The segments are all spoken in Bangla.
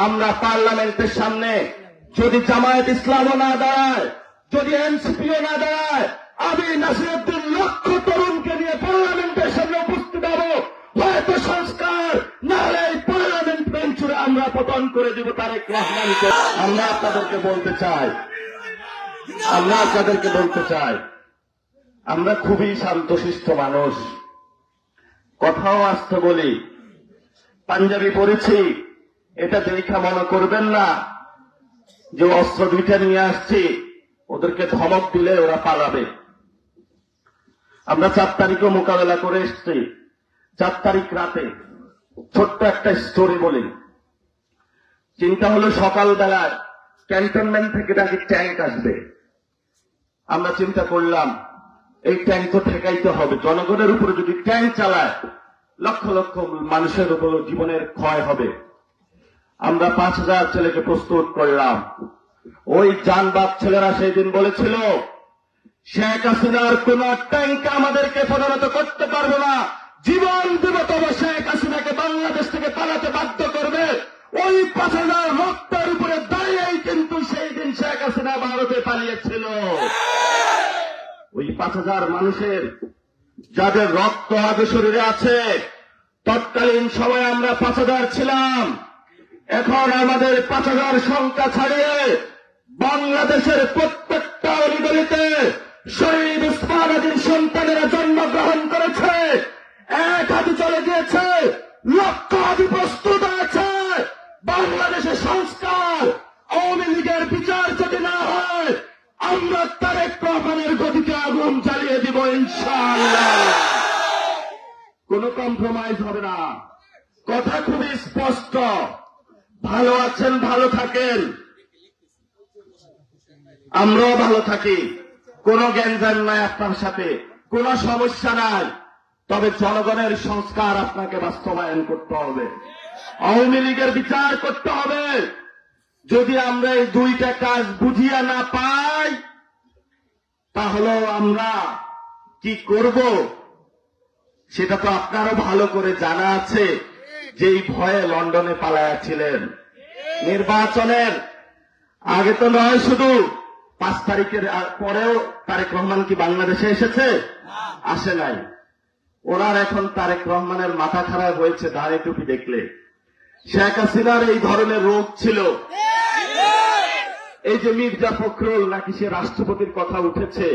আমরা পার্লামেন্টের সামনে যদি জামায়াত ইসলামও না দাঁড়ায়, যদি এনসিপিও না দাঁড়ায়, আমি নাসিরউদ্দিন লক্ষ তরুণকে নিয়ে পার্লামেন্টের সামনে উপস্থিত হব। হয়তো সংস্কার না হলে এই পার্লামেন্ট ভেঙে আমরা পতন করে দিব তারেক রহমানকে। আমরা আপনাদেরকে বলতে চাই আমরা খুবই শান্তশিষ্ট মানুষ, কথাও আসতে বলি। পাঞ্জাবি পরেছি, এটা দেখা মনে করবেন না যে অস্ত্র দুইটা নিয়ে আসছি, ওদেরকে ধমক দিলে ওরা পালাবে। আমরা 4 তারিখও মোকাবেলা করে এসছি। 4 তারিখ রাতে ছোট্ট একটা স্টোরি বলি। চিন্তা হলো সকালবেলায় ক্যান্টনমেন্ট থেকে নাকি ট্যাঙ্ক আসবে। আমরা চিন্তা করলাম এই ট্যাঙ্ক তো ঠেকাইতে হবে, জনগণের উপরে যদি ট্যাঙ্ক চালায় লক্ষ লক্ষ মানুষের উপর জীবনের ক্ষয় হবে। আমরা 5000 ছেলেকে প্রস্তুত করলাম। ওই জানবাদ ছেলেরা সেই দিন বলেছিল শেখ হাসিনার কোন ট্যাঙ্ক আমাদেরকে পরিণত করতে পারবে না, জীবন দেব তবে শেখ হাসিনাকে বাংলাদেশ থেকে পালাতে বাধ্য করবে। ওই 5000 রক্তের উপরে দাঁড়িয়েই কিন্তু সেই দিন শেখ হাসিনা ভারতে পালিয়েছিল। ওই 5000 মানুষের যাদের রক্ত আগে শরীরে আছে, তৎকালীন সময়ে আমরা 5000 ছিলাম। এখন আমাদের 5000 সংখ্যা ছাড়িয়ে বাংলাদেশের প্রত্যেকটা অলিগলিতে শহীদ উসমান হাদির সন্তানেরা জন্মগ্রহণ করেছে। এক হাতি চলে গিয়েছে, লক্ষ হাতি প্রস্তুত আছে। বাংলাদেশের সংস্কার, আওয়ামী লীগের বিচার যদি না হয়, আমরা তারেক রহমানের গতিতে আগুন জ্বালিয়ে দিব ইনশাআল্লাহ। কোনো কম্প্রোমাইজ হবে না, কথা খুবই স্পষ্ট। ভালো আছেন, ভালো থাকেন, আমরাও ভালো থাকি, কোনো জ্ঞানজান নাই আপনার সাথে, কোনো সমস্যা নাই। তবে জনগণের সংস্কার আপনাকে বাস্তবায়ন করতে হবে, আওয়ামী লীগের বিচার করতে হবে। যদি আমরা এই দুইটা কাজ বুঝিয়া না পাই, তাহলে আমরা কি করব সেটা তো আপনারও ভালো করে জানা আছে। যেই ভয়ে লন্ডনে পালায়া ছিলেন, নির্বাচনের আগে তো নয়, শুধু 5 তারিখের পরেও তারেক রহমান কি বাংলাদেশে এসেছে? আসে নাই। ওনার এখন তারেক রহমানের মাথা খারাপ হয়েছে দাড়ি টুপি দেখলে। শেখ হাসিনার এই ধরনের রোগ ছিল। এই যে মির্জা ফখরুল নাকি সে রাষ্ট্রপতির কথা উঠেছে,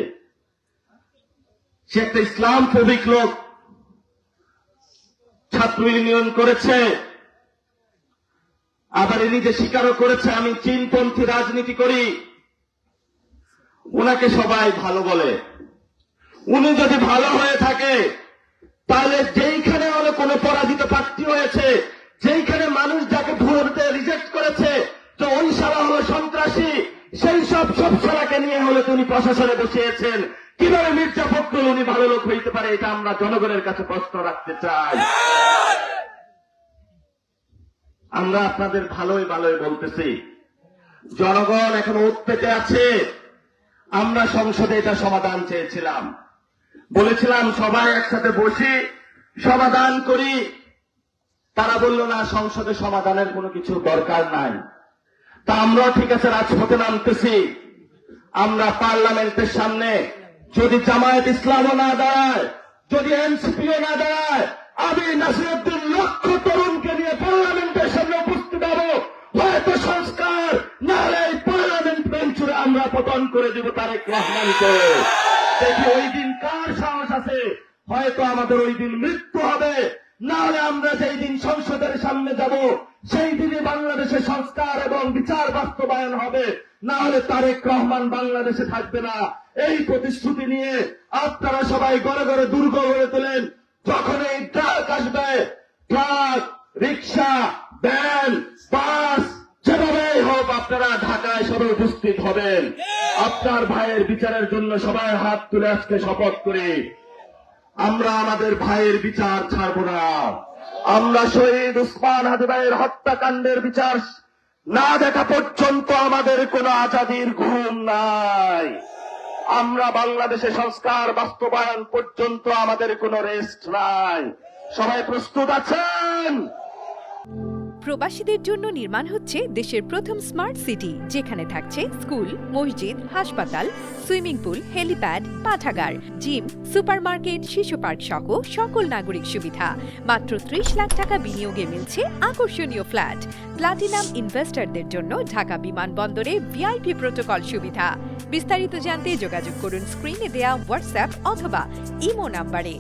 সে একটা ইসলাম ফোবিক লোক, ছাত্র ইউনিয়ন করেছে, আবার নিজে স্বীকারও করেছে আমি চীনপন্থী রাজনীতি করি। উনাকে সবাই ভালো বলে। উনি যদি ভালো হয়ে থাকে, তাহলে যেইখানে হলো কোনো পরাজিত প্রার্থী হয়েছে, যেইখানে মানুষ যাকে ভোটে রিজেক্ট করেছে তো ওই সারা হলো সন্ত্রাসী, সেই সব সারাকে নিয়ে হলো তিনি প্রশাসনে বসিয়েছেন। কিভাবে মির্জা ফখরুল উনি ভালো লোক হইতে পারে? এটা আমরা জনগণের কাছে প্রশ্ন রাখতে চাই। আমরা আপনাদের ভালোই বলতেছি, জনগণ এখন উত্তেজে আছে। আমরা সংসদে এটা সমাধান চেয়েছিলাম, বলেছিলাম সবাই একসাথে বসি সমাধান করি। তারা বলল না, সংসদে সমাধানের কোনো কিছু দরকার নাই। তা আমরা ঠিক আছে রাজপথে নামতেছি। আমরা পার্লামেন্টের সামনে যদি জামায়াত ইসলামও না দাঁড়ায়, যদি এনসিপিও না দাঁড়ায়, আমি নাসিরউদ্দিন লক্ষ তরুণকে নিয়ে পার্লামেন্টের সামনে উপস্থিত হব। হয়তো সংস্কার না হলে এই পার্লামেন্ট ভেঙে আমরা পতন করে দিব তারেক রহমানকে। দেখি ওই দিন কার সাহস আছে। হয়তো আমাদের ওই দিন মৃত্যু হবে, না হলে আমরা যেই দিন সংসদের সামনে যাব সেই দিনে বাংলাদেশে সংস্কার এবং বিচার বাস্তবায়ন হবে, না হলে তারেক রহমান বাংলাদেশে থাকবে না। এই প্রতিশ্রুতি নিয়ে আপনারা সবাই ঘরে ঘরে দুর্গ গড়ে তোলেন। যখন এই ট্রাক আসবে, ট্রাক, রিক্সা, ভ্যান, বাস, যেভাবেই হোক আপনারা ঢাকায় সবাই উপস্থিত হবেন। আপনার ভাইয়ের বিচারের জন্য সবাই হাত তুলে আজকে শপথ করি, আমরা আমাদের ভাইয়ের বিচার ছাড়ব না। আমরা শহীদ উসমান হাদি ভাইয়ের হত্যাকাণ্ডের বিচার না দেখা পর্যন্ত আমাদের কোনো আজাদির ঘুম নাই। আমরা বাংলাদেশে সংস্কার বাস্তবায়ন পর্যন্ত আমাদের কোনো রেস্ট নাই। সবাই প্রস্তুত আছেন? প্রবাসীদের জন্য নির্মাণ হচ্ছে দেশের প্রথম স্মার্ট সিটি, যেখানে থাকছে স্কুল, মসজিদ, হাসপাতাল, সুইমিং পুল, হেলিপ্যাড, পাঠাগার, জিম, সুপারমার্কেট, শিশু পার্ক সহ সকল নাগরিক সুবিধা। মাত্র 30 লাখ টাকা বিনিয়োগে মিলছে আকর্ষণীয় ফ্ল্যাট। প্লাটিনাম ইনভেস্টরদের জন্য ঢাকা বিমানবন্দরে ভিআইপি প্রোটোকল সুবিধা। বিস্তারিত জানতে যোগাযোগ করুন স্ক্রিনে দেয়া হোয়াটসঅ্যাপ অথবা ইমো নাম্বারে।